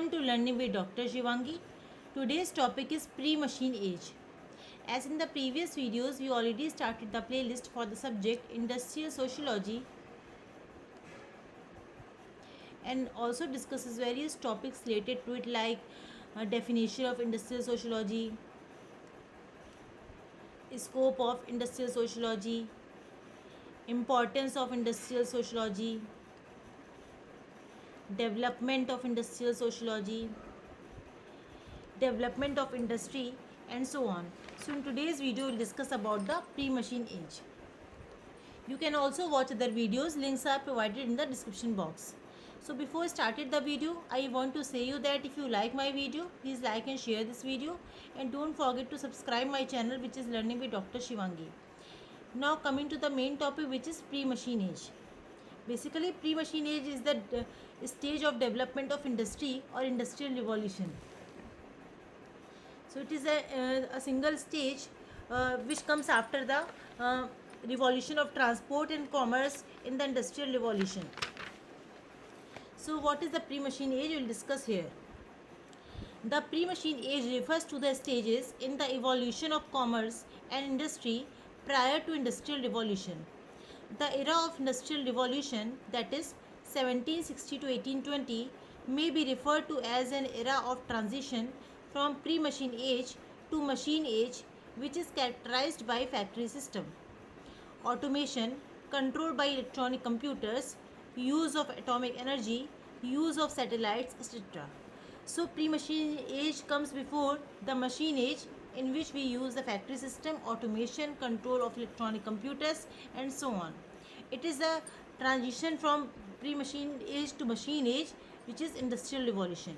Welcome to Learning with Dr. Shivangi. Today's topic is pre-machine age. As in the previous videos, we already started the playlist for the subject Industrial Sociology and also discusses various topics related to it like definition of industrial sociology, scope of industrial sociology, importance of industrial sociology, development of industrial sociology, development of industry, and so on. So in today's video we'll discuss about the pre-machine age. You can also watch other videos, links are provided in the description box. So before I started the video, I want to say you that if you like my video, please like and share this video, and don't forget to subscribe my channel, which is Learning with Dr. Shivangi. Now coming to the main topic, which is pre-machine age. Basically, pre-machine age is the stage of development of industry or industrial revolution. So it is a single stage which comes after the revolution of transport and commerce in the industrial revolution. So what is the pre-machine age? We will discuss here. The pre-machine age refers to the stages in the evolution of commerce and industry prior to industrial revolution. The era of industrial revolution, that is 1760 to 1820, may be referred to as an era of transition from pre-machine age to machine age, which is characterized by factory system, automation, control by electronic computers, use of atomic energy, use of satellites, etc. So pre-machine age comes before the machine age, in which we use the factory system, automation, control of electronic computers, and so on. It is a transition from pre-machine age to machine age, which is industrial revolution.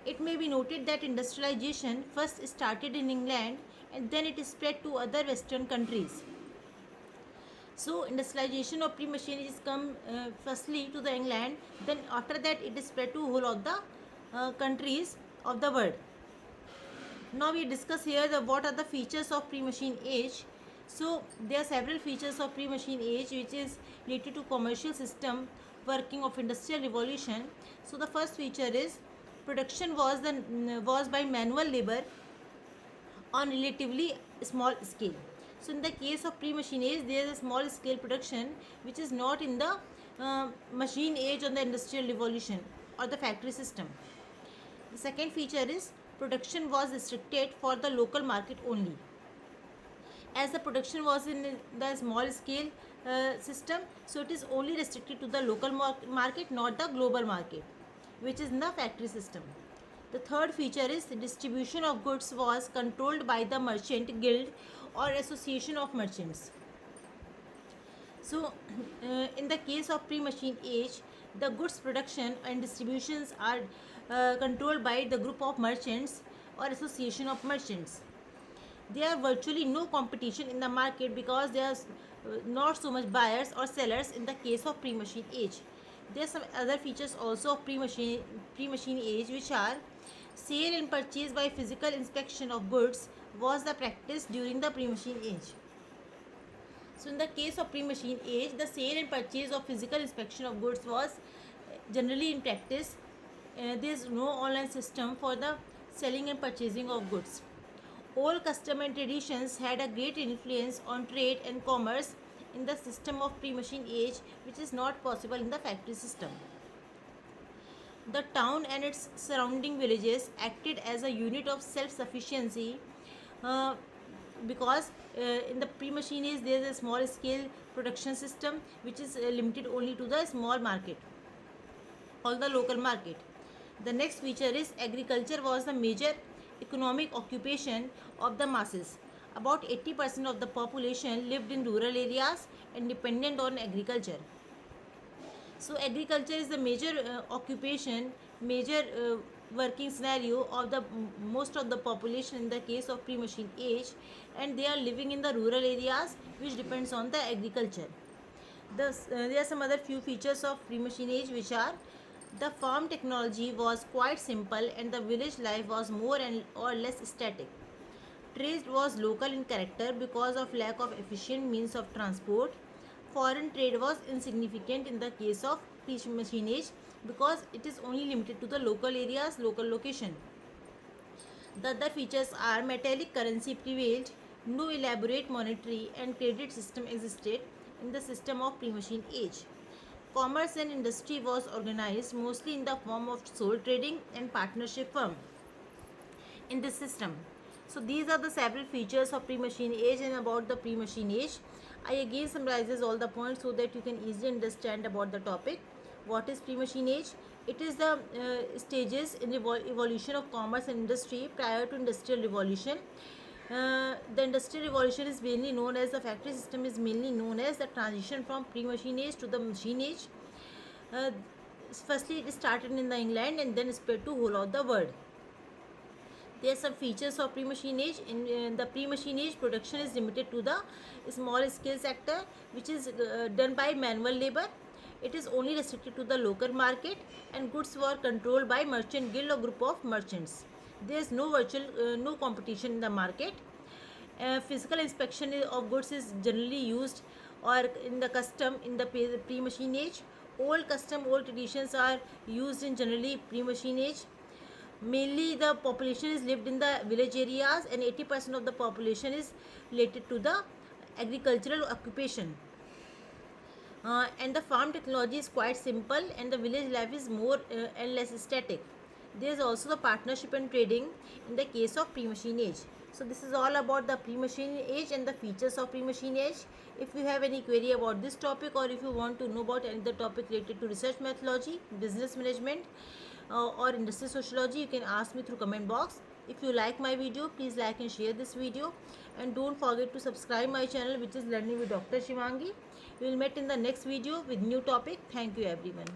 It may be noted that industrialization first started in England and then it spread to other Western countries. So industrialization of pre-machine age come firstly to the England, then after that it is spread to whole of the countries of the world. Now we discuss here what are the features of pre-machine age. So there are several features of pre-machine age which is related to commercial system working of industrial revolution. So the first feature is production was by manual labor on relatively small scale. So in the case of pre-machine age, there is a small scale production which is not in the machine age or the industrial revolution or the factory system. The second feature is production was restricted for the local market only. As the production was in the small scale system, so it is only restricted to the local market, not the global market, which is in the factory system. The third feature is the distribution of goods was controlled by the merchant guild or association of merchants. So in the case of pre-machine age, the goods production and distributions are controlled by the group of merchants or association of merchants. There are virtually no competition in the market because there are not so much buyers or sellers in the case of pre-machine age. There are some other features also of pre-machine age, which are sale and purchase by physical inspection of goods was the practice during the pre-machine age. So in the case of pre-machine age, the sale and purchase of physical inspection of goods was generally in practice. There is no online system for the selling and purchasing of goods. All custom and traditions had a great influence on trade and commerce in the system of pre-machine age, which is not possible in the factory system. The town and its surrounding villages acted as a unit of self-sufficiency because in the pre-machine age there is a small scale production system which is limited only to the small market or the local market. The next feature is agriculture was the major economic occupation of the masses. About 80% of the population lived in rural areas and dependent on agriculture. So agriculture is the major occupation, major working scenario of the most of the population in the case of pre-machine age, and they are living in the rural areas which depends on the agriculture. There are some other few features of pre-machine age, which are the farm technology was quite simple and the village life was more or less static. Trade was local in character because of lack of efficient means of transport. Foreign trade was insignificant in the case of pre-machine age because it is only limited to the local areas, local location. The other features are metallic currency prevailed, no elaborate monetary and credit system existed in the system of pre-machine age. Commerce and industry was organized mostly in the form of sole trading and partnership firm in this system. So these are the several features of pre-machine age. And about the pre-machine age, I again summarizes all the points so that you can easily understand about the topic. What is pre-machine age? It is the stages in evolution of commerce and industry prior to industrial revolution. The industrial revolution is mainly known as, the factory system is mainly known as the transition from pre-machine age to the machine age. uh, Firstly, it started in the England and then spread to whole of the world. There are some features of pre-machine age. In the pre-machine age, production is limited to the small scale sector, which is done by manual labor. It is only restricted to the local market, and goods were controlled by merchant guild or group of merchants. There is no competition in the market. Physical inspection of goods is generally used or in the custom in the pre-machine age. Old traditions are used in generally pre-machine age. Mainly the population is lived in the village areas, and 80% of the population is related to the agricultural occupation. And the farm technology is quite simple, and the village life is more and less static. There is also the partnership and trading in the case of pre-machine age. So this is all about the pre-machine age and the features of pre-machine age. If you have any query about this topic, or if you want to know about any other topic related to research methodology, business management, or industrial sociology, you can ask me through comment box. If you like my video, please like and share this video, and don't forget to subscribe my channel, which is Learning with Dr. Shivangi. We will meet in the next video with new topic. Thank you everyone.